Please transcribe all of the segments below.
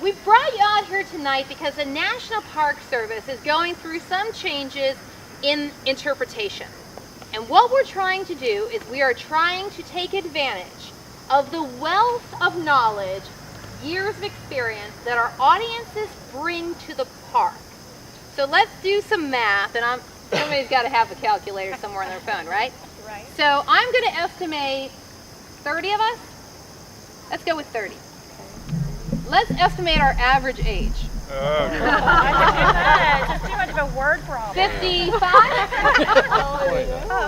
We brought you out here tonight because the National Park Service is going through some changes in interpretation. And what we're trying to do is we are trying to take advantage of the wealth of knowledge, years of experience that our audiences bring to the park. So let's do some math, and somebody's got to have a calculator somewhere on their phone, right? Right. So I'm going to estimate 30 of us. Let's go with 30. Let's estimate our average age. It's too much of a word problem. 55?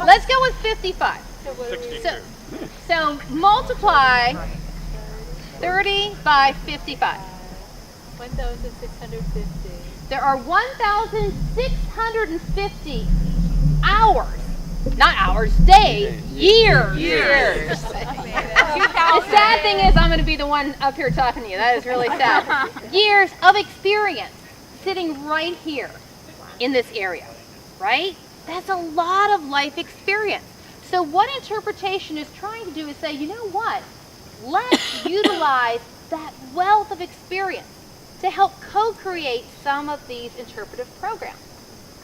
Let's go with 55. 62. So multiply 30 by 55. 1,650. There are 1,650 hours. Not hours, days, years. Years. The sad thing is I'm going to be the one up here talking to you. That is really sad. Years of experience sitting right here in this area, right? That's a lot of life experience. So what interpretation is trying to do is say, you know what? Let's utilize that wealth of experience to help co-create some of these interpretive programs.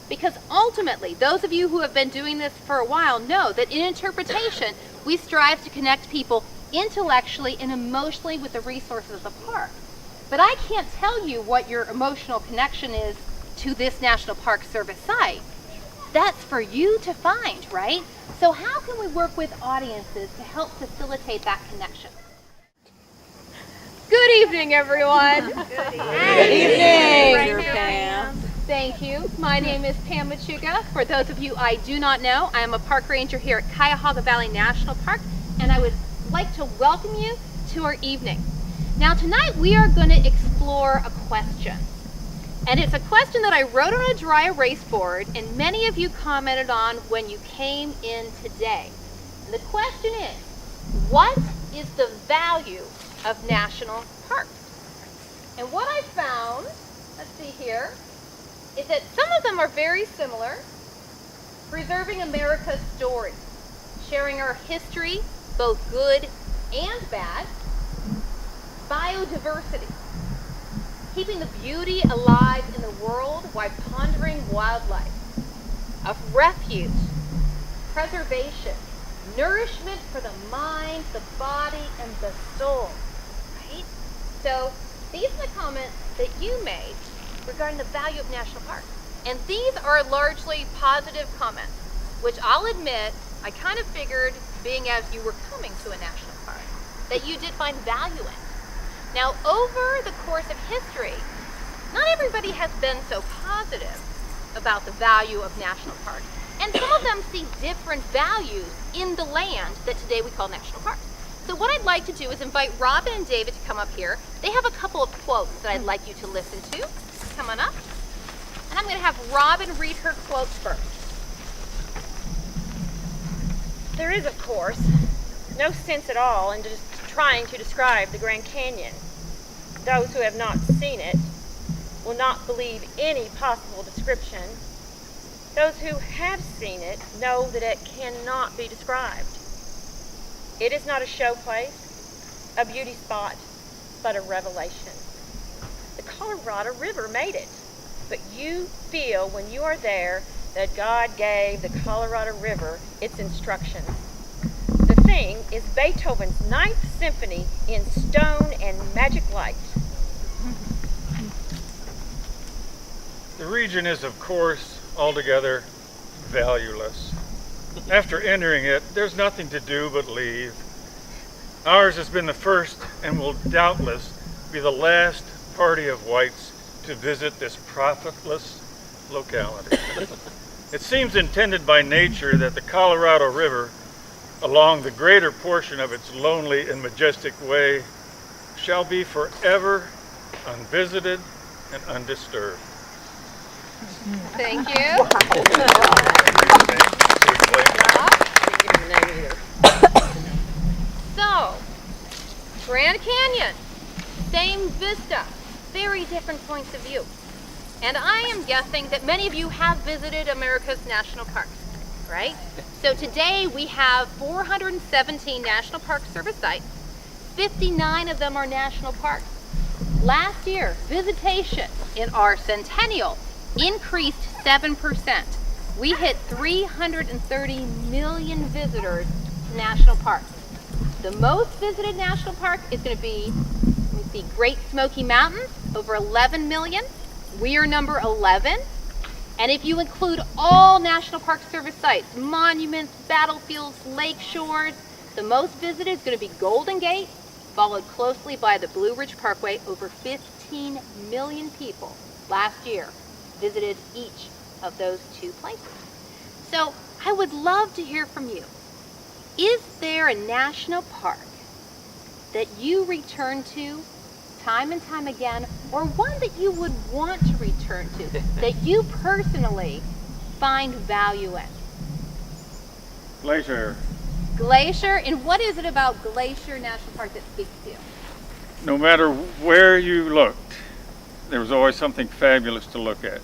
Because ultimately, those of you who have been doing this for a while know that in interpretation, we strive to connect people intellectually and emotionally with the resources of the park. But I can't tell you what your emotional connection is to this National Park Service site. That's for you to find, right? So how can we work with audiences to help facilitate that connection? Good evening, everyone. Good evening. Pam. Thank you. My name is Pam Machuga. For those of you I do not know, I am a park ranger here at Cuyahoga Valley National Park, and I would like to welcome you to our evening. Now tonight we are going to explore a question. And it's a question that I wrote on a dry erase board, and many of you commented on when you came in today. And the question is, what is the value of national parks? And what I found, let's see here, is that some of them are very similar. Preserving America's story, sharing our history, both good and bad. Biodiversity, keeping the beauty alive in the world while pondering wildlife. Of refuge, preservation, nourishment for the mind, the body, and the soul. Right? So these are the comments that you made regarding the value of national parks. And these are largely positive comments, which I'll admit, I kind of figured, being as you were coming to a national park, that you did find value in. Now, over the course of history, not everybody has been so positive about the value of national parks. And some of them see different values in the land that today we call national parks. So what I'd like to do is invite Robin and David to come up here. They have a couple of quotes that I'd like you to listen to. Come on up. And I'm going to have Robin read her quotes first. There is, of course, no sense at all in just trying to describe the Grand Canyon. Those who have not seen it will not believe any possible description. Those who have seen it know that it cannot be described. It is not a show place, a beauty spot, but a revelation. The Colorado River made it, but you feel when you are there that God gave the Colorado River its instructions. The thing is Beethoven's Ninth Symphony in stone and magic light. The region is, of course, altogether valueless. After entering it, there's nothing to do but leave. Ours has been the first and will doubtless be the last party of whites to visit this profitless locality. It seems intended by nature that the Colorado River, along the greater portion of its lonely and majestic way, shall be forever unvisited and undisturbed. Thank you. So, Grand Canyon, same vista, very different points of view. And I am guessing that many of you have visited America's national parks, right? So today we have 417 National Park Service sites. 59 of them are national parks. Last year, visitation in our centennial increased 7%. We hit 330 million visitors to national parks. The most visited national park is going to be, the Great Smoky Mountains, over 11 million. We are number 11. And if you include all National Park Service sites, monuments, battlefields, lake shores, the most visited is going to be Golden Gate, followed closely by the Blue Ridge Parkway. Over 15 million people last year visited each of those two places. So I would love to hear from you. Is there a national park that you return to time and time again, or one that you would want to return to, that you personally find value in? Glacier. Glacier, and what is it about Glacier National Park that speaks to you? No matter where you looked, there was always something fabulous to look at.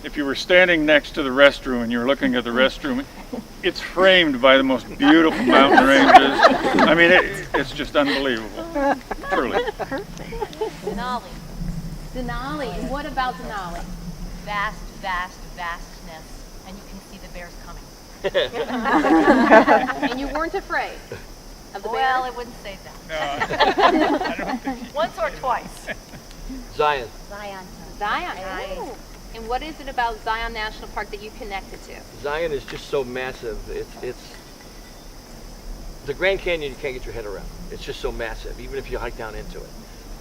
If you were standing next to the restroom and you were looking at the restroom, it's framed by the most beautiful mountain ranges. I mean, it's just unbelievable, truly. Denali. Denali, and what about Denali? Vast, vast, vastness. And you can see the bears coming. And you weren't afraid of the bears? Well, I wouldn't say that. No, I don't think. Once or twice. Zion. Zion. Zion. Oh. And what is it about Zion National Park that you connected to? Zion is just so massive. It's the Grand Canyon. You can't get your head around. It's just so massive, even if you hike down into it.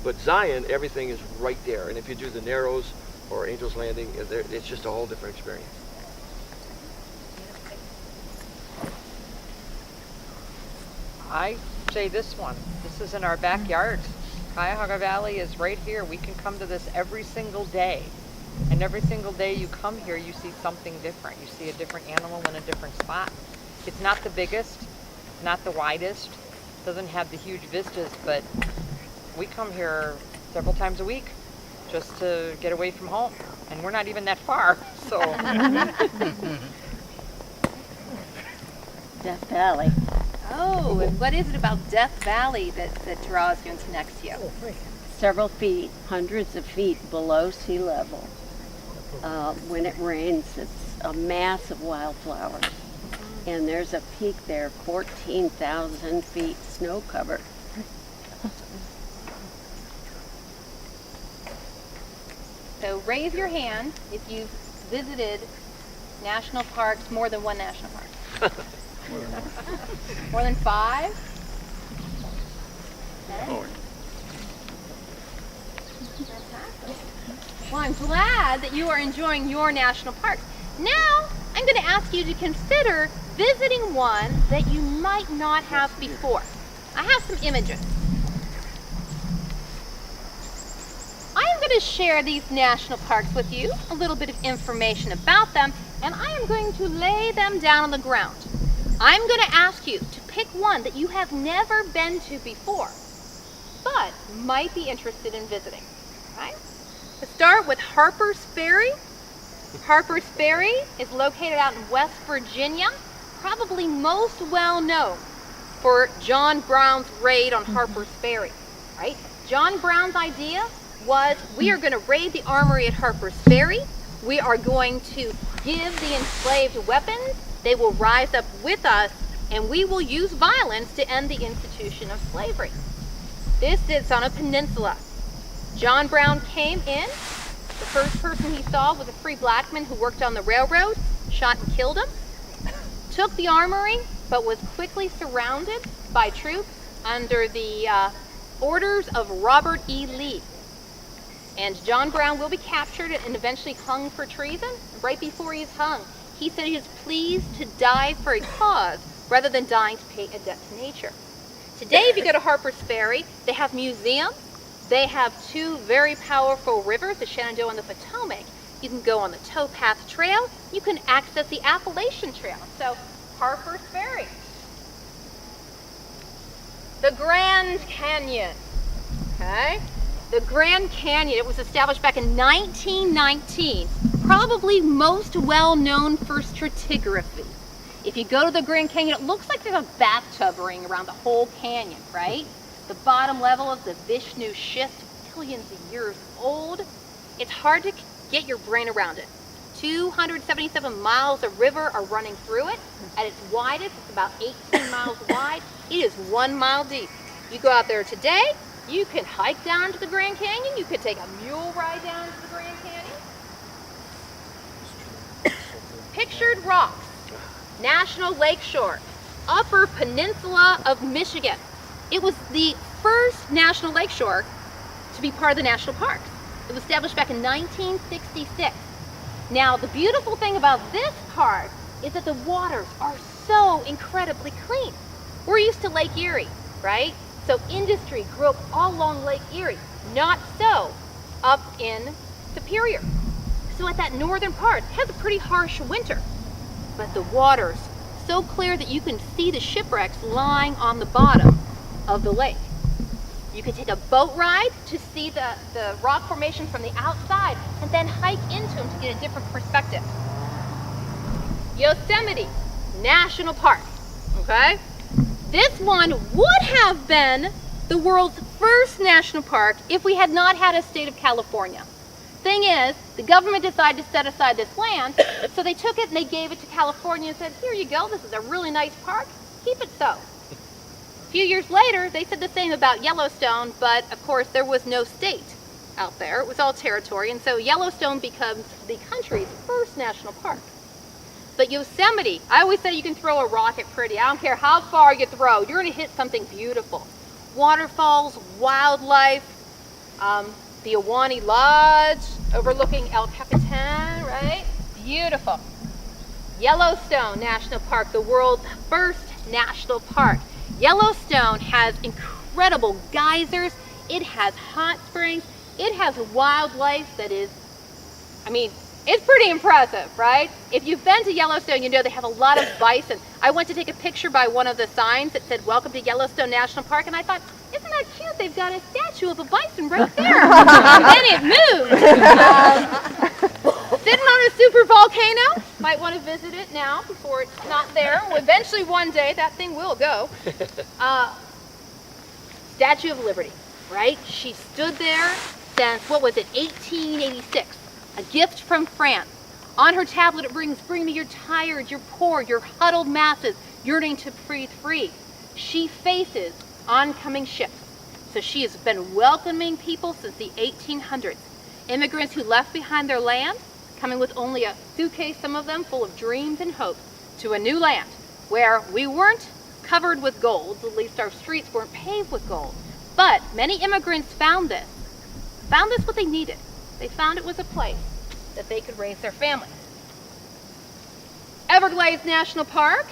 But Zion, everything is right there. And if you do the Narrows or Angel's Landing, it's just a whole different experience. I say this one. This is in our backyard. Cuyahoga Valley is right here. We can come to this every single day. And every single day you come here, you see something different. You see a different animal in a different spot. It's not the biggest, not the widest, doesn't have the huge vistas, but we come here several times a week just to get away from home. And we're not even that far, so. Death Valley. Oh, and what is it about Death Valley that draws you and connects you? Several feet, hundreds of feet below sea level. When it rains, it's a mass of wildflowers. And there's a peak there, 14,000 feet snow cover. So raise your hand if you've visited national parks, more than one national park. More than 5? Okay. Oh, Fantastic. Well, I'm glad that you are enjoying your national parks. Now, I'm going to ask you to consider visiting one that you might not have before. I have some images. I am going to share these national parks with you, a little bit of information about them, and I am going to lay them down on the ground. I'm going to ask you to pick one that you have never been to before, but might be interested in visiting. Right? Let's start with Harper's Ferry. Harper's Ferry is located out in West Virginia, probably most well known for John Brown's raid on Harper's Ferry. Right? John Brown's idea was, we are going to raid the armory at Harper's Ferry. We are going to give the enslaved weapons. They will rise up with us, and we will use violence to end the institution of slavery. This sits on a peninsula. John Brown came in. The first person he saw was a free black man who worked on the railroad, shot and killed him, took the armory, but was quickly surrounded by troops under the orders of Robert E. Lee. And John Brown will be captured and eventually hung for treason. Right before he's hung, he said he is pleased to die for a cause rather than dying to pay a debt to nature. Today, if you go to Harper's Ferry, they have museums. They have 2 very powerful rivers, the Shenandoah and the Potomac. You can go on the Towpath Trail. You can access the Appalachian Trail. So, Harper's Ferry. The Grand Canyon. Okay? The Grand Canyon, it was established back in 1919, probably most well known for stratigraphy. If you go to the Grand Canyon, it looks like there's a bathtub ring around the whole canyon, right? The bottom level of the Vishnu schist millions of years old. It's hard to get your brain around it. 277 miles of river are running through it. At its widest, it's about 18 miles wide. It is 1 mile deep. You go out there today, you can hike down to the Grand Canyon. You could take a mule ride down to the Grand Canyon. Pictured Rocks, National Lakeshore, Upper Peninsula of Michigan. It was the first national lakeshore to be part of the national parks. It was established back in 1966. Now, the beautiful thing about this park is that the waters are so incredibly clean. We're used to Lake Erie, right? So industry grew up all along Lake Erie. Not so up in Superior. So at that northern part, it has a pretty harsh winter. But the water's so clear that you can see the shipwrecks lying on the bottom of the lake. You can take a boat ride to see the rock formation from the outside and then hike into them to get a different perspective. Yosemite National Park, okay? This one would have been the world's first national park if we had not had a state of California. Thing is, the government decided to set aside this land, so they took it and they gave it to California and said, here you go, this is a really nice park, keep it so. A few years later, they said the same about Yellowstone, but of course there was no state out there. It was all territory, and so Yellowstone becomes the country's first national park. But Yosemite, I always say you can throw a rock at pretty. I don't care how far you throw, you're going to hit something beautiful. Waterfalls, wildlife, the Ahwahnee Lodge overlooking El Capitan, right? Beautiful. Yellowstone National Park, the world's first national park. Yellowstone has incredible geysers. It has hot springs. It has wildlife that is, I mean, it's pretty impressive, right? If you've been to Yellowstone, you know they have a lot of bison. I went to take a picture by one of the signs that said, "Welcome to Yellowstone National Park," and I thought, isn't that cute? They've got a statue of a bison right there. And then it moved. Sitting on a super volcano. Might want to visit it now before it's not there. Eventually one day that thing will go. Statue of Liberty, right? She stood there since, what was it, 1886. A gift from France. On her tablet it brings, bring me your tired, your poor, your huddled masses, yearning to breathe free. She faces oncoming ships. So she has been welcoming people since the 1800s. Immigrants who left behind their land, coming with only a suitcase, some of them, full of dreams and hopes, to a new land where we weren't covered with gold, at least our streets weren't paved with gold. But many immigrants found this what they needed. They found it was a place that they could raise their families. Everglades National Park,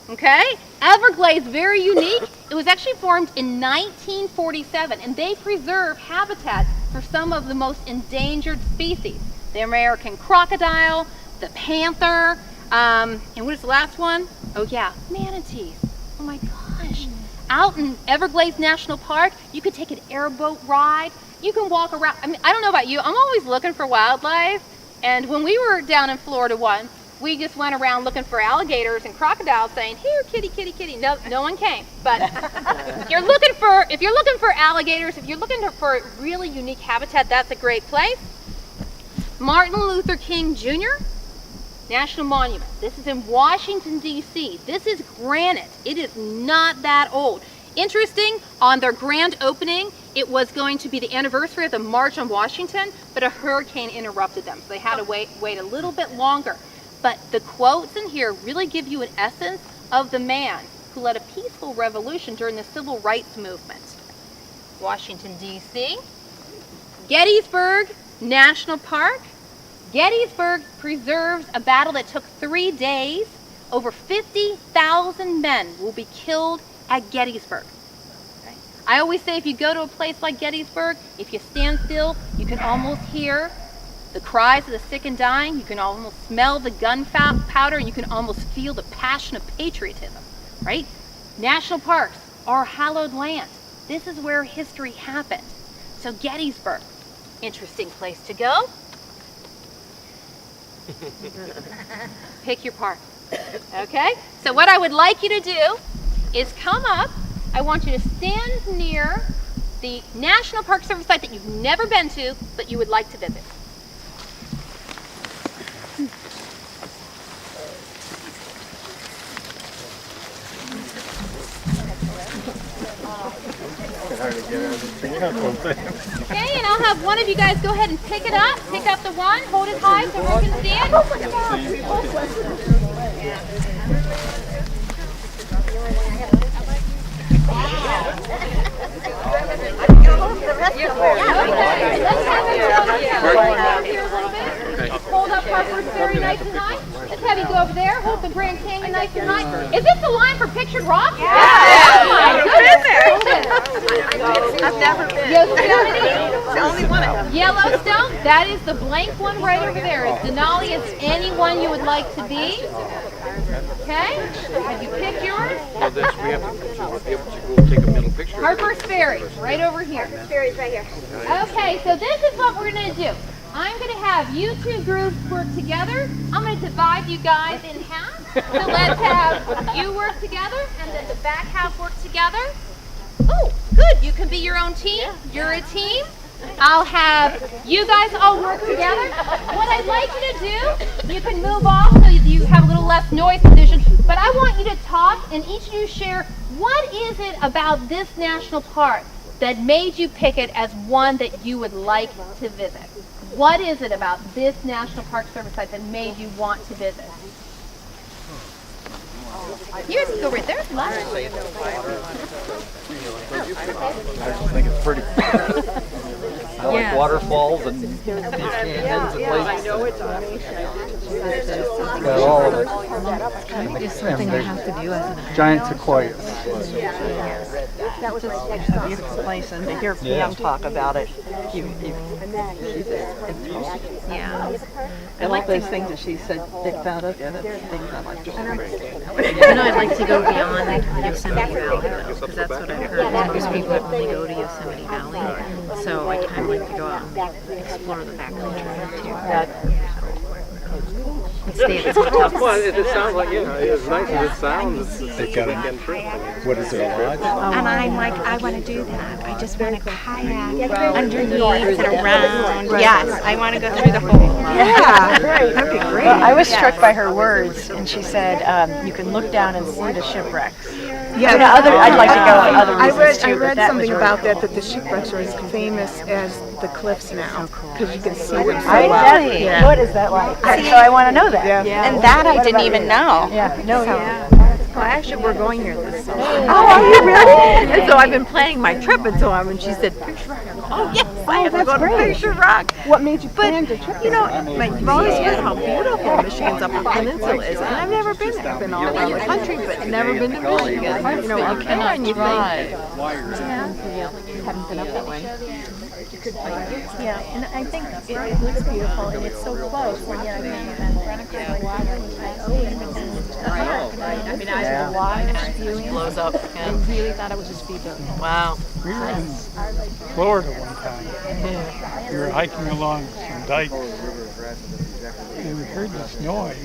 okay? Everglades, very unique. It was actually formed in 1947, and they preserve habitat for some of the most endangered species. The American crocodile, the panther, and what is the last one? Oh yeah, manatees. Oh my gosh. Out in Everglades National Park, you could take an airboat ride. You can walk around. I mean, I don't know about you, I'm always looking for wildlife. And when we were down in Florida once, we just went around looking for alligators and crocodiles, saying, "Here, kitty, kitty, kitty." No one came. But if you're looking for alligators, if you're looking for really unique habitat, that's a great place. Martin Luther King Jr. National Monument. This is in Washington, D.C. This is granite. It is not that old. Interesting, on their grand opening, it was going to be the anniversary of the March on Washington, but a hurricane interrupted them, so they had to wait a little bit longer. But the quotes in here really give you an essence of the man who led a peaceful revolution during the Civil Rights Movement. Washington, D.C. Gettysburg National Park. Gettysburg preserves a battle that took 3 days. Over 50,000 men will be killed at Gettysburg. Okay. I always say if you go to a place like Gettysburg, if you stand still, you can almost hear the cries of the sick and dying. You can almost smell the gunpowder, and you can almost feel the passion of patriotism, right? National parks are hallowed land. This is where history happened. So Gettysburg, interesting place to go. Pick your park. Okay? So what I would like you to do is come up. I want you to stand near the National Park Service site that you've never been to, but you would like to visit. Okay, and I'll have one of you guys go ahead and pick it up. Pick up the one, hold it high so everyone can see Hold up Harper's Ferry nice and high. Let's have you go over there. Hold the Grand Canyon nice and high. Is this the line for Pictured Rock? Yeah. Oh my goodness. I've never been. Yosemite? The only one. Yellowstone? That is the blank one right over there. It's Denali. It's any one you would like to be. Okay? Have you picked yours? Well, this, we have to be able to go take a middle picture. Harper's Ferry, right over here. Ferry's right here. Okay, so this is what we're going to do. I'm going to have you two groups work together. I'm going to divide you guys in half. So let's have you work together and then the back half work together. Oh, good. You can be your own team. You're a team. I'll have you guys all work together. What I'd like you to do, you can move off so you have a little less noise pollution, but I want you to talk and each of you share what is it about this national park that made you pick it as one that you would like to visit? What is it about this National Park Service site that made you want to visit? You guys can go right there. I just think it's pretty. I like waterfalls and deep canyons and lakes. Got all of it. Just something I have to do as an adult. Giant sequoias. That was a beautiful place, and to hear Pam talk about it, Yeah. I like those things that she said picked out of. Yeah, that's things I like. I'd like to go beyond Yosemite Valley, though, because that's what I've heard. Most people only go to Yosemite Valley, so I kind of like to go out and explore the backcountry too. And stay at the hotel. Well, it sounds like, as nice as it sounds, They've got a, what is their lodge? And I'm like, I want to do that. I just want to kayak underneath and around. Yes, I want to go through the whole. Yeah, that'd be great. Well, I was struck by her words, and she said, you can look down and see the shipwrecks. Yeah, I'd like to go on other reasons too. I read something about that the shipwrecks are as famous as the cliffs now, because you can see them so well. Yeah. What is that like? So I want to know that. Yeah. And that I didn't even know. Yeah, no, Well, actually, we're going here this summer. Oh, are you really? And so I've been planning my trip, and so when she said Picture Rock, I'm like, oh yes, I have to go to Picture Rock. What made you plan to trip? You've always heard how beautiful Michigan's Upper Peninsula is, and I've never been there. I've been all around the country, but never been to Michigan. You cannot drive. Haven't been up that way. Yeah, and I think it looks beautiful, and it's so close. And yet I can't even run across the water and I mean, I watched viewing. Blows up. I really thought it was just speedboat. Wow. We were in Florida one time. We were hiking along some dikes and we heard this noise.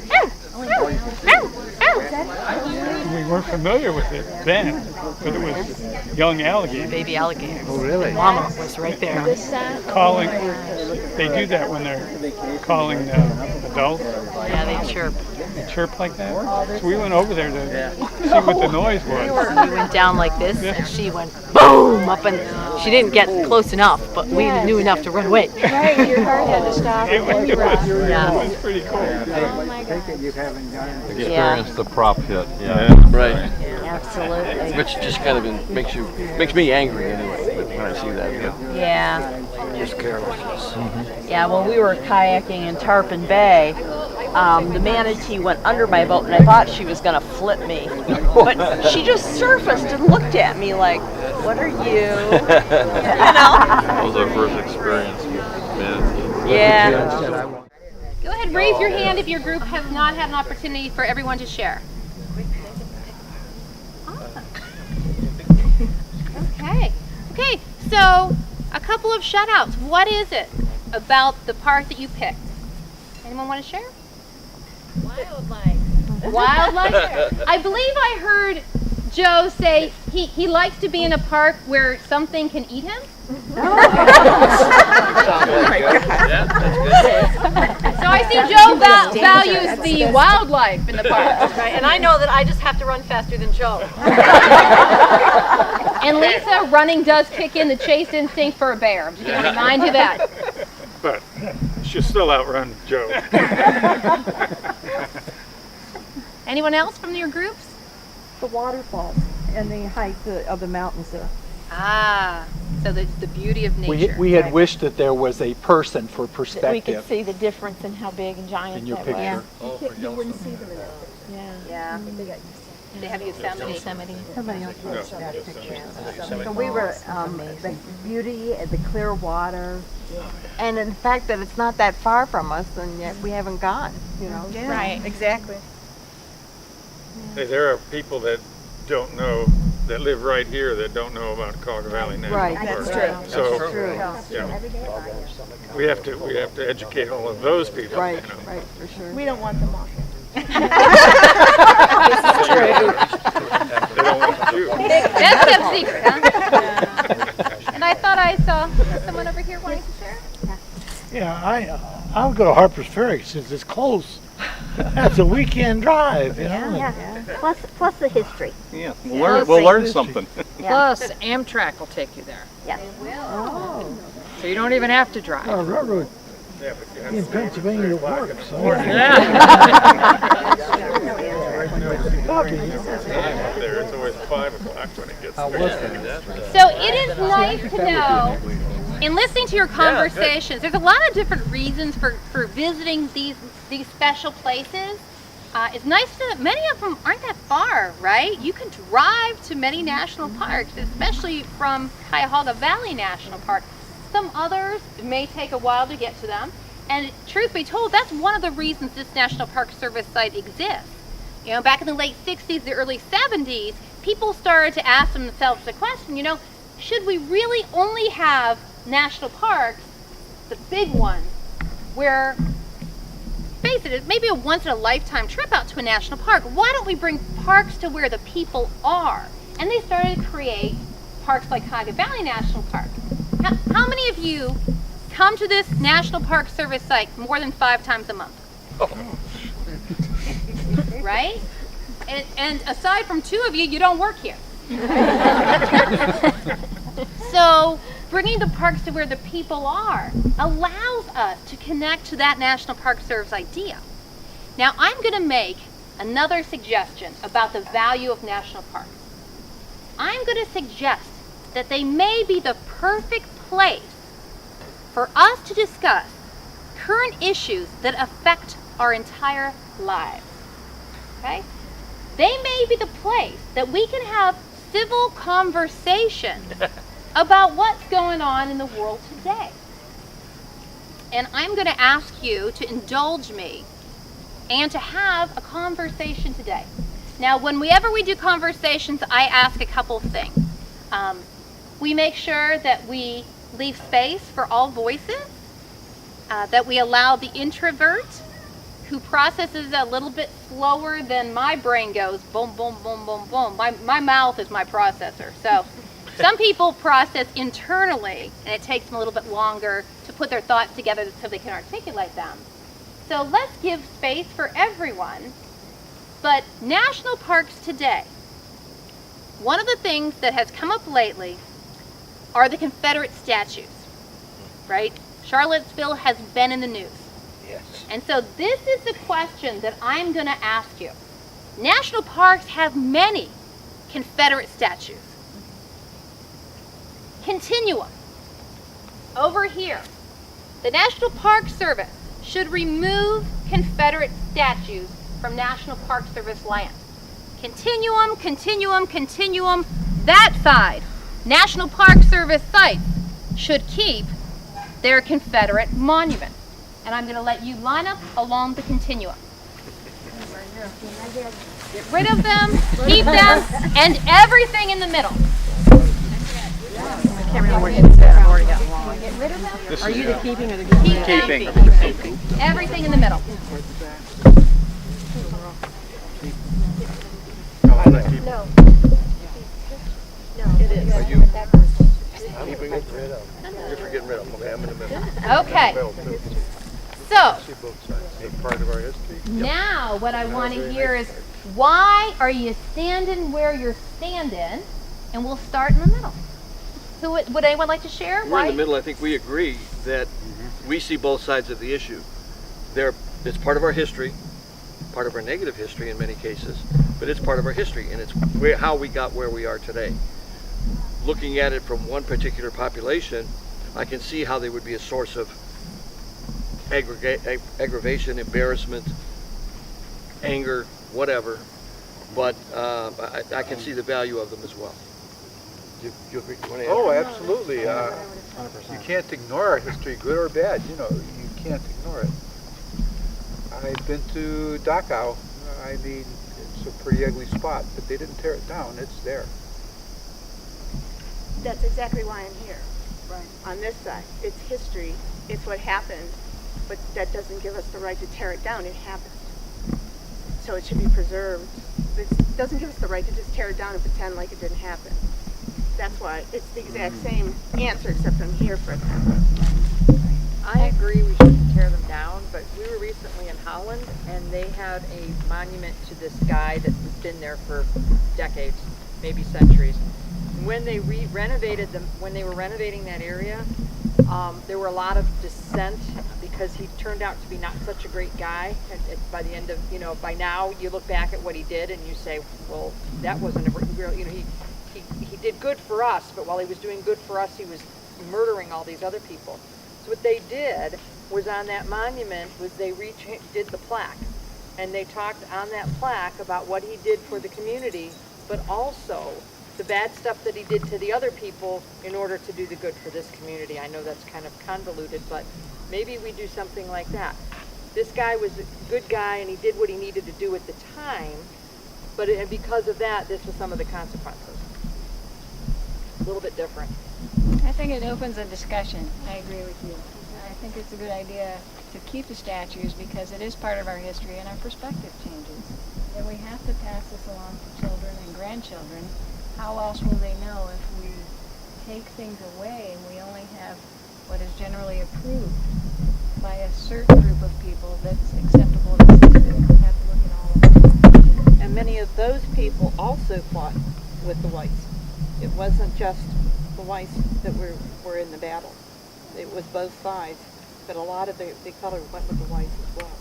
We weren't familiar with it then, but it was young alligators. Baby alligators. Oh, really? Mama was right there. Calling. They do that when they're calling adults. Yeah, they chirp. They chirp like that. So we went over there to see what the noise was. We went down like this, and she went boom up, and she didn't get close enough, but we knew enough to run away. Right, your heart had to stop. It was pretty cool. Experience the prop hit. right. Absolutely. Which just kind of makes me angry anyway when I see that. Yeah. Just carelessness. Yeah, when we were kayaking in Tarpon Bay, the manatee went under my boat, and I thought she was going to flip me. But she just surfaced and looked at me like, what are you? That was our first experience with manatees. Yeah. Go ahead, raise your hand if your group has not had an opportunity for everyone to share. Awesome. Okay, so a couple of shout outs. What is it about the park that you picked? Anyone want to share? Wildlife. Wildlife? I believe I heard Joe say he likes to be in a park where something can eat him? So I see Joe values the wildlife in the park. Right, and I know that I just have to run faster than Joe. And Lisa, running does kick in the chase instinct for a bear. I'm just going to remind you that. But she'll still outrun Joe. Anyone else from your groups? The waterfalls and the height of the mountains there. Ah, so the beauty of nature. We had wished that there was a person for perspective. We could see the difference in how big and giant in your that picture. was. Oh, You wouldn't see them in that. Yeah. They have Yosemite. Somebody else wrote that picture. So we were, the beauty, the clear water, and in the fact that it's not that far from us, and yet we haven't gone, you know. Yeah, Right. exactly. Hey, there are people that don't know, that live right here, that don't know about Cuyahoga Valley National Right, Park. that's true. So, That's true. you know, we have to educate all of those people. Right, You know. right, for sure. We don't want them off. They don't want you. That's kept secret, huh? And I thought I saw someone over here wanting to share. Yeah, I'll go to Harper's Ferry since it's close. That's a weekend drive, you know. Yeah. Plus the history. Yeah, we'll learn something. Plus, Amtrak will take you there. Yeah. So you don't even have to drive. Railroad Yeah, but you have in to Pennsylvania works. So. there. It's always 5 o'clock when it gets there. So it is nice to know, in listening to your conversations, there's a lot of different reasons for visiting these special places. It's nice to know that many of them aren't that far, right? You can drive to many national parks, especially from Cuyahoga Valley National Park. Some others may take a while to get to them. And truth be told, that's one of the reasons this National Park Service site exists. You know, back in the late 60s, the early 70s, people started to ask themselves the question, you know, should we really only have national parks, the big ones, where, face it, it may be a once-in-a-lifetime trip out to a national park. Why don't we bring parks to where the people are? And they started to create parks like Cuyahoga Valley National Park. How many of you come to this National Park Service site more than 5 times a month? Right? And aside from 2 of you, you don't work here. So bringing the parks to where the people are allows us to connect to that National Park Service idea. Now I'm going to make another suggestion about the value of national parks. I'm going to suggest that they may be the perfect place for us to discuss current issues that affect our entire lives. Okay? They may be the place that we can have civil conversation about what's going on in the world today. And I'm going to ask you to indulge me and to have a conversation today. Now, whenever we do conversations, I ask a couple things. We make sure that we leave space for all voices, that we allow the introvert who processes a little bit slower than my brain goes, boom, boom, boom, boom, boom. My mouth is my processor. So some people process internally, and it takes them a little bit longer to put their thoughts together so they can articulate them. So let's give space for everyone. But national parks today, one of the things that has come up lately are the Confederate statues, right? Charlottesville has been in the news. Yes. And so this is the question that I'm going to ask you. National parks have many Confederate statues. Continuum. Over here, the National Park Service should remove Confederate statues from National Park Service land. Continuum, continuum, continuum. That side, National Park Service sites should keep their Confederate monuments. And I'm going to let you line up along the continuum. Get rid of them, keep them, and everything in the middle. I can't remember what you said. I've already got long. Get rid of them. Are you the keeping or the Keep them. Everything in the middle. No. It is. Are you? I'm getting rid of. You're forgetting rid of. Okay, I'm in the middle. Okay. So, Part of our history. now what I want to hear is, why are you standing where you're standing? And we'll start in the middle. Who would anyone like to share? We're in the middle. I think we agree that we see both sides of the issue. It's part of our history, part of our negative history in many cases, but it's part of our history, and it's how we got where we are today. Looking at it from one particular population, I can see how they would be a source of aggravation, embarrassment, anger, whatever, but I can see the value of them as well. Oh, absolutely. You can't ignore our history, good or bad. You know, you can't ignore it. I've been to Dachau. I mean, it's a pretty ugly spot, but they didn't tear it down. It's there. That's exactly why I'm here. Right. On this side, it's history. It's what happened, but that doesn't give us the right to tear it down. It happened, so it should be preserved. It doesn't give us the right to just tear it down and pretend like it didn't happen. That's why it's the exact same answer, except I'm here for that. I agree we shouldn't tear them down, but we were recently in Holland and they had a monument to this guy that has been there for decades, maybe centuries. When they renovated them, when they were renovating that area, there were a lot of dissent because he turned out to be not such a great guy. By the end of, by now you look back at what he did and you say, well, that wasn't a real, he did good for us, but while he was doing good for us, he was murdering all these other people. So what they did was on that monument was they did the plaque, and they talked on that plaque about what he did for the community, but also the bad stuff that he did to the other people in order to do the good for this community. I know that's kind of convoluted, but maybe we do something like that. This guy was a good guy and he did what he needed to do at the time, but because of that, this was some of the consequences. A little bit different. I think it opens a discussion. I agree with you. I think it's a good idea to keep the statues because it is part of our history and our perspective changes. And we have to pass this along to children and grandchildren. How else will they know if we take things away and we only have what is generally approved by a certain group of people that's acceptable to citizens? We have to look at all of them. And many of those people also fought with the whites. It wasn't just the whites that were in the battle. It was both sides, but a lot of the color went with the whites as well.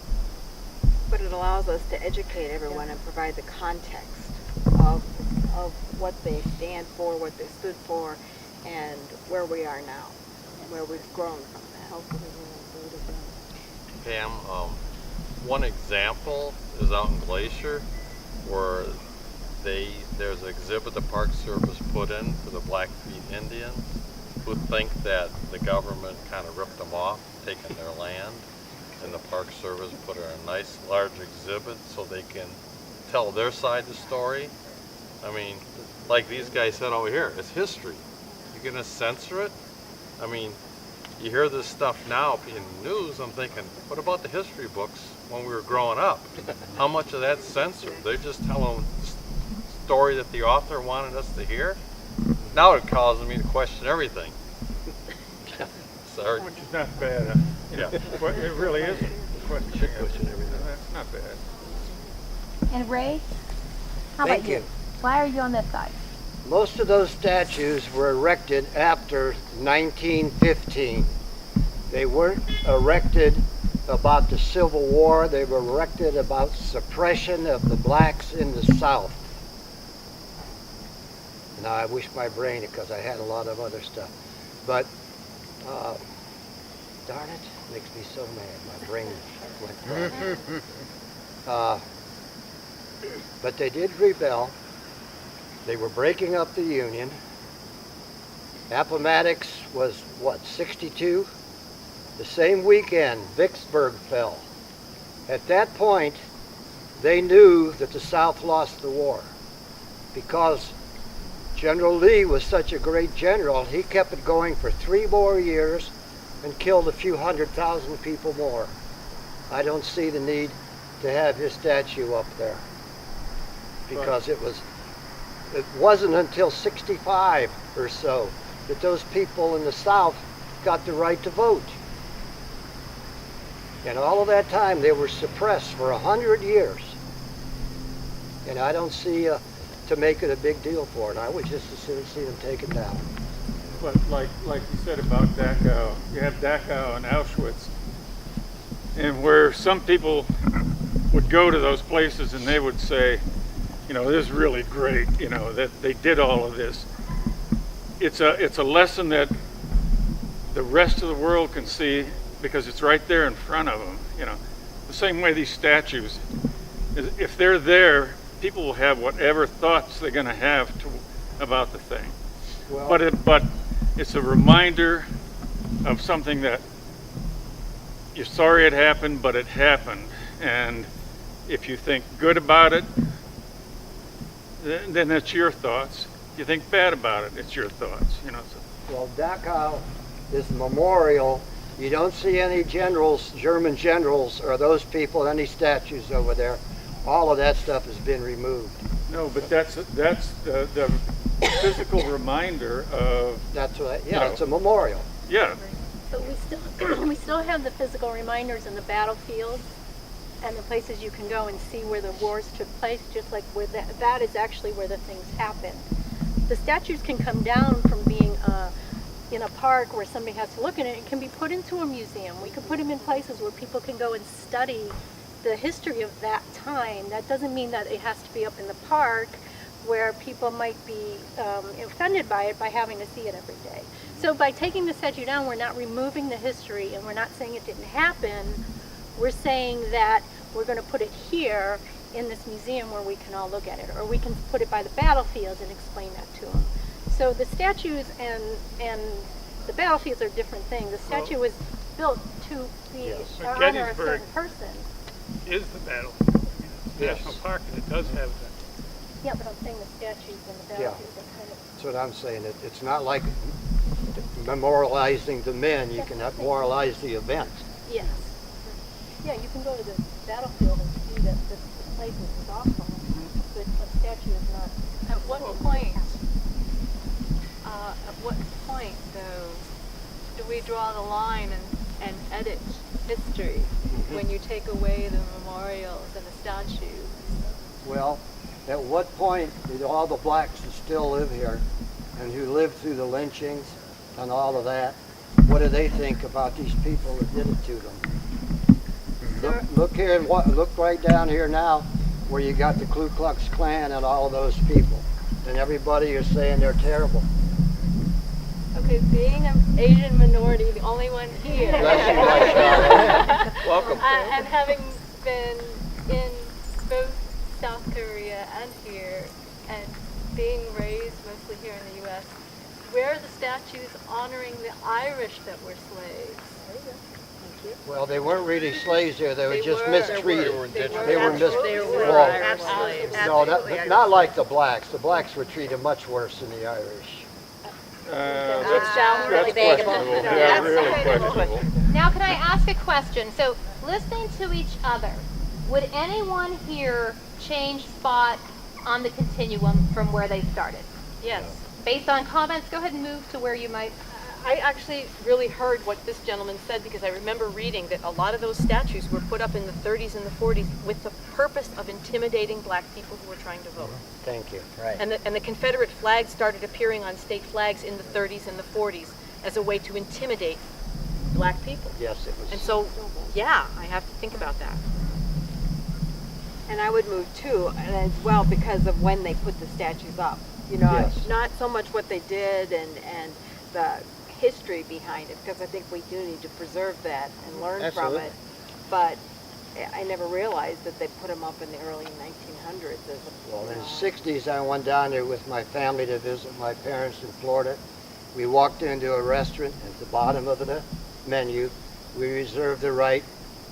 But it allows us to educate everyone and provide the context of what they stand for, what they stood for, and where we are now, where we've grown from that. Pam, one example is out in Glacier where there's an exhibit the Park Service put in for the Blackfeet Indians who think that the government kind of ripped them off, taking their land, and the Park Service put in a nice large exhibit so they can tell their side of the story. I mean, like these guys said over here, it's history. You're going to censor it? I mean, you hear this stuff now in the news, I'm thinking, what about the history books when we were growing up? How much of that's censored? They're just telling the story that the author wanted us to hear? Now it causes me to question everything. Sorry. Which is not bad. Yeah, it really isn't. Question everything. That's not bad. And Ray, how Thank about you? you. Why are you on this side? Most of those statues were erected after 1915. They weren't erected about the Civil War. They were erected about suppression of the blacks in the South. Now I wish my brain it because I had a lot of other stuff. But darn it, makes me so mad. My brain went blank. But they did rebel. They were breaking up the Union. Appomattox was, 62? The same weekend, Vicksburg fell. At that point, they knew that the South lost the war because General Lee was such a great general. He kept it going for 3 more years and killed a few 100,000 people more. I don't see the need to have his statue up there because it was It wasn't until 65 or so that those people in the South got the right to vote. And all of that time they were suppressed for 100 years. And I don't see to make it a big deal for it. I would just as soon see them taken down. But like you said about Dachau, you have Dachau and Auschwitz, and where some people would go to those places and they would say, you know, this is really great, you know, that they did all of this. It's a lesson that the rest of the world can see because it's right there in front of them, you know. The same way these statues, if they're there, people will have whatever thoughts they're going to have about the thing. Well, But it's a reminder of something that you're sorry it happened, but it happened. And if you think good about it, then it's your thoughts. If you think bad about it, it's your thoughts. You know. So. Well, Dachau is a memorial. You don't see any generals, German generals, or those people, any statues over there. All of that stuff has been removed. No, but that's the physical reminder of. That's what. Yeah, You know, it's a memorial. Yeah. But we still have the physical reminders in the battlefield and the places you can go and see where the wars took place, just like where that is actually where the things happened. The statues can come down from being in a park where somebody has to look at it. It can be put into a museum. We could put them in places where people can go and study the history of that time. That doesn't mean that it has to be up in the park where people might be offended by it by having to see it every day. So by taking the statue down, we're not removing the history and we're not saying it didn't happen. We're saying that we're going to put it here in this museum where we can all look at it, or we can put it by the battlefields and explain that to them. So the statues and the battlefields are different things. The statue was built to be honor a Gettysburg certain person. is the battlefield. It's a national park, and it does have that. Yeah, but I'm saying the statues and the battlefields are kind of. That's what I'm saying. It's not like memorializing the men. You can memorialize the event. Yes. Yeah, you can go to the battlefield and see that the place is awful, but a statue is not. At what point, though, do we draw the line and edit history when you take away the memorials and the statues? Well, at what point did all the blacks who still live here and who lived through the lynchings and all of that, what do they think about these people that did it to them? Look here and look right down here now where you got the Ku Klux Klan and all of those people. And everybody is saying they're terrible. Okay, being an Asian minority, the only one here. Welcome. And having been in both South Korea and here, and being raised mostly here in the U.S., where are the statues honoring the Irish that were slaves? Well, they weren't really slaves there. They were just mistreated. They were mistreated. No, not like the blacks. The blacks were treated much worse than the Irish. That's really questionable. Yeah, really questionable. Now, can I ask a question? So, listening to each other, would anyone here change spot on the continuum from where they started? Yes. Based on comments, go ahead and move to where you might. I actually really heard what this gentleman said because I remember reading that a lot of those statues were put up in the 30s and the 40s with the purpose of intimidating black people who were trying to vote. Thank you. Right. And the Confederate flag started appearing on state flags in the 30s and the 40s as a way to intimidate black people. Yes, it was. And so, yeah, I have to think about that. And I would move too, and as well because of when they put the statues up. You know, Yes. not so much what they did and the history behind it, because I think we do need to preserve that and learn Absolutely. from it. But I never realized that they put them up in the early 1900s. Well, in the 60s, I went down there with my family to visit my parents in Florida. We walked into a restaurant. At the bottom of the menu, we reserved the right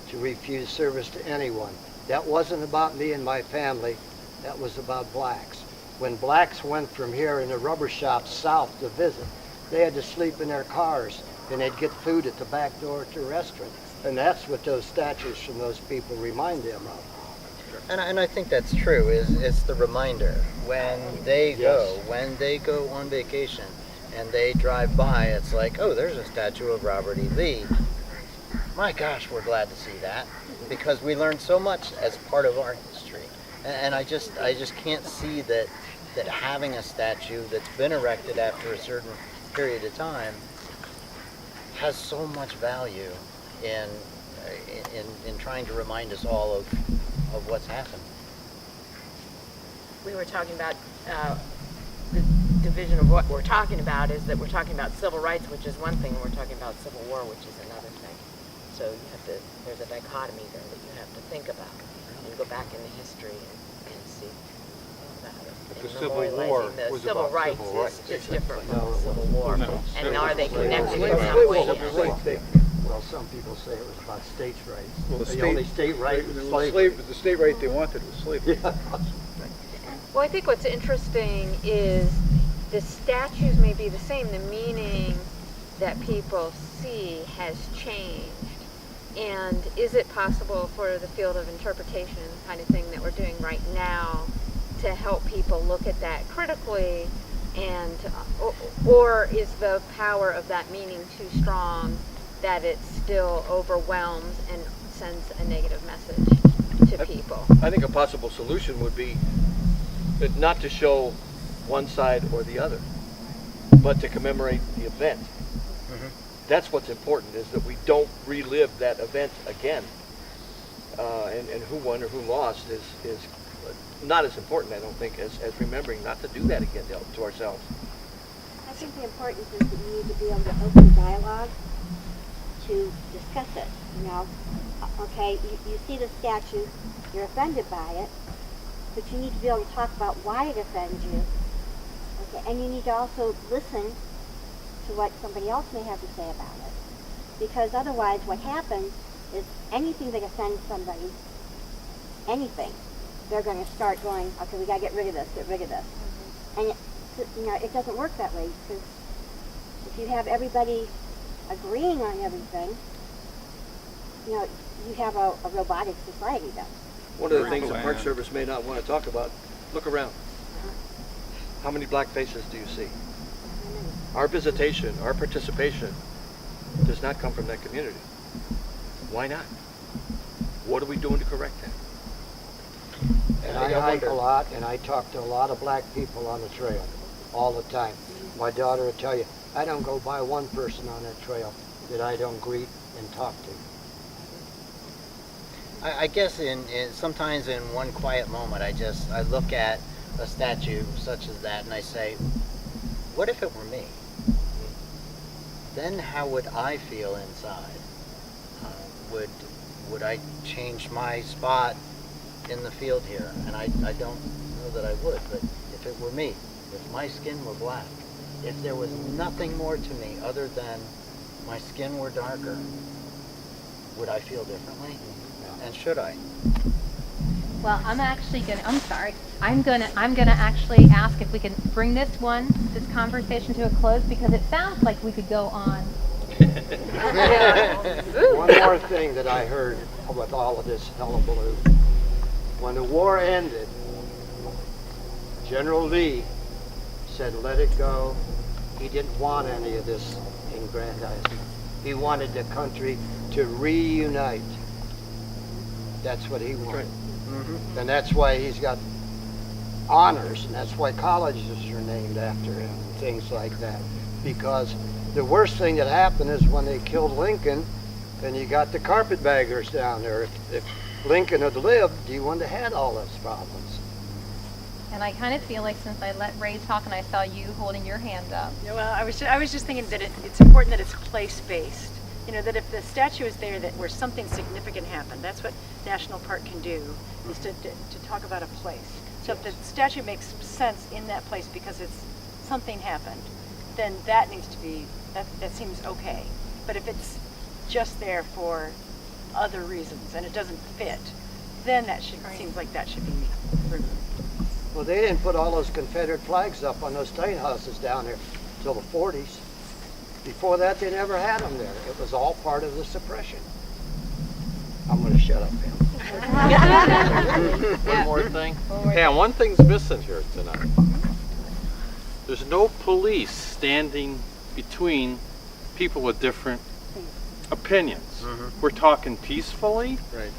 to refuse service to anyone. That wasn't about me and my family. That was about blacks. When blacks went from here in the rubber shops south to visit, they had to sleep in their cars, and they'd get food at the back door to the restaurant. And that's what those statues from those people remind them of. And I think that's true. It's the reminder when they go on vacation and they drive by. It's like, oh, there's a statue of Robert E. Lee. My gosh, we're glad to see that because we learned so much as part of our history. And I just can't see that having a statue that's been erected after a certain period of time has so much value in trying to remind us all of what's happened. We were talking about the division of what we're talking about is that we're talking about civil rights, which is one thing, and we're talking about civil war, which is another thing. So you have to, there's a dichotomy there that you have to think about and go back in the history and see about it. But the Civil War was civil about rights civil rights. is different from the Civil War. And are they connected in Slavery some was a way? big thing. Well, some people say it was about states' rights. Well, the only state right was slavery. The state right they wanted was slavery. Well, I think what's interesting is the statues may be the same, the meaning that people see has changed. And is it possible for the field of interpretation, the kind of thing that we're doing right now, to help people look at that critically, and or is the power of that meaning too strong that it still overwhelms and sends a negative message to people? I think a possible solution would be that not to show one side or the other, but to commemorate the event. That's what's important, is that we don't relive that event again. And who won or who lost is not as important, I don't think, as remembering not to do that again to ourselves. I think the importance is that you need to be able to open dialogue to discuss it, you know. Okay, you see the statue, you're offended by it, but you need to be able to talk about why it offends you. Okay, and you need to also listen to what somebody else may have to say about it. Because otherwise what happens is anything that offends somebody, anything, they're going to start going, okay, we got to get rid of this. And it doesn't work that way, because if you have everybody agreeing on everything, you have a robotic society then. One of the things the Park Service may not want to talk about, look around. How many black faces do you see? Our visitation, our participation does not come from that community. Why not? What are we doing to correct that? And I hike a lot, and I talk to a lot of black people on the trail all the time. My daughter will tell you, I don't go by one person on that trail that I don't greet and talk to. I guess sometimes in one quiet moment, I look at a statue such as that and I say, what if it were me? Then how would I feel inside? Would I change my spot in the field here? And I don't know that I would, but if it were me, if my skin were black, if there was nothing more to me other than my skin were darker, would I feel differently? And should I? Well, I'm gonna actually ask if we can bring this conversation to a close, because it sounds like we could go on. One more thing that I heard with all of this hullabaloo. When the war ended, General Lee said, let it go. He didn't want any of this aggrandizement. He wanted the country to reunite. That's what he wanted. Mm-hmm. And that's why he's got honors, and that's why colleges are named after him, and things like that. Because the worst thing that happened is when they killed Lincoln, and you got the carpetbaggers down there. If Lincoln had lived, he wouldn't have had all those problems. And I kind of feel like, since I let Ray talk and I saw you holding your hand up. Yeah, well, I was just thinking that it's important that it's place-based. You know, that if the statue is there where something significant happened, that's what National Park can do, is to talk about a place. So if the statue makes sense in that place because something happened, then that needs to be, that seems okay. But if it's just there for other reasons and it doesn't fit, then seems like that should be removed. Well, they didn't put all those Confederate flags up on those state houses down there till the 40s. Before that, they never had them there. It was all part of the suppression. I'm going to shut up, Pam. One more thing. Pam, one thing's missing here tonight. There's no police standing between people with different opinions. We're talking peacefully. Right.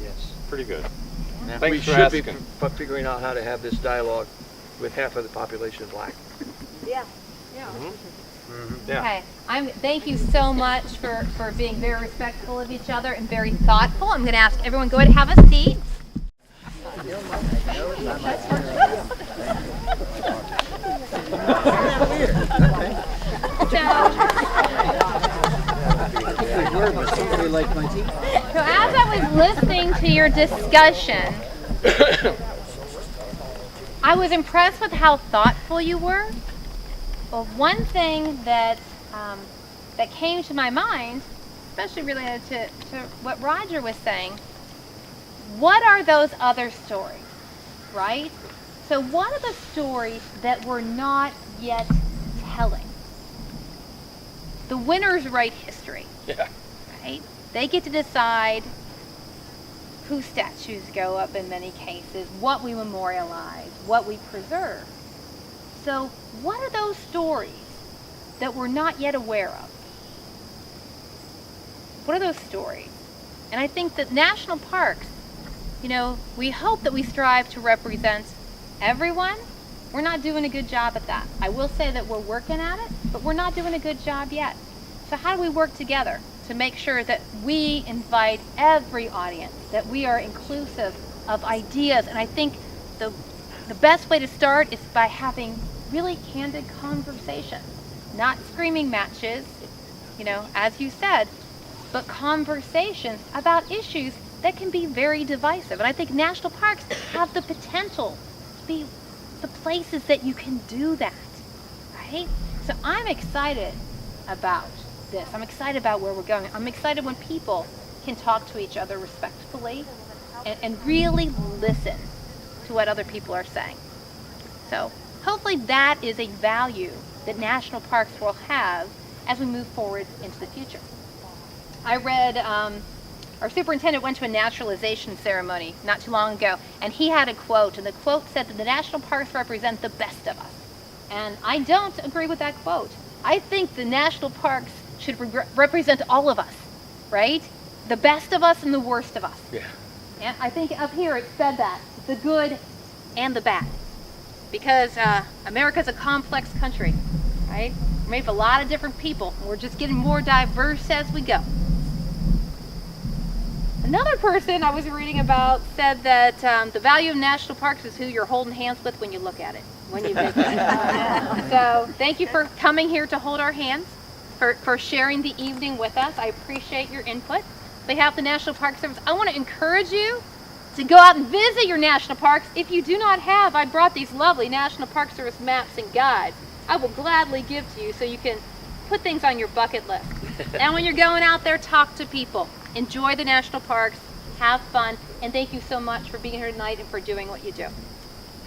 Yes. Pretty good. We Thanks for should be asking. figuring out how to have this dialogue with half of the population black. Yeah. Yeah. Okay. Thank you so much for being very respectful of each other and very thoughtful. I'm going to ask everyone go ahead and have a seat. So as I was listening to your discussion, I was impressed with how thoughtful you were. Well, one thing that that came to my mind, especially related to what Roger was saying, what are those other stories, right? So what are the stories that we're not yet telling? The winners write history. Yeah. Right? They get to decide whose statues go up in many cases, what we memorialize, what we preserve. So what are those stories that we're not yet aware of? What are those stories? And I think that national parks, we hope that we strive to represent everyone. We're not doing a good job at that. I will say that we're working at it, but we're not doing a good job yet. So how do we work together to make sure that we invite every audience, that we are inclusive of ideas? And I think the best way to start is by having really candid conversation, not screaming matches, as you said, but conversations about issues that can be very divisive. And I think national parks have the potential to be the places that you can do that, right? So I'm excited about this. I'm excited about where we're going. I'm excited when people can talk to each other respectfully and really listen to what other people are saying. So hopefully that is a value that national parks will have as we move forward into the future. I read, our superintendent went to a naturalization ceremony not too long ago, and he had a quote, and the quote said that the national parks represent the best of us. And I don't agree with that quote. I think the national parks should represent all of us, right? The best of us and the worst of us. Yeah. And I think up here it said that, the good and the bad. Because America's a complex country, right? We're made of a lot of different people, and we're just getting more diverse as we go. Another person I was reading about said that the value of national parks is who you're holding hands with when you look at it, when you visit it. So thank you for coming here to hold our hands, for sharing the evening with us. I appreciate your input. On behalf of the National Park Service, I want to encourage you to go out and visit your national parks. If you do not have, I brought these lovely National Park Service maps and guides. I will gladly give to you so you can put things on your bucket list. And when you're going out there, talk to people. Enjoy the national parks, have fun, and thank you so much for being here tonight and for doing what you do.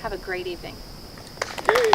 Have a great evening. Yay.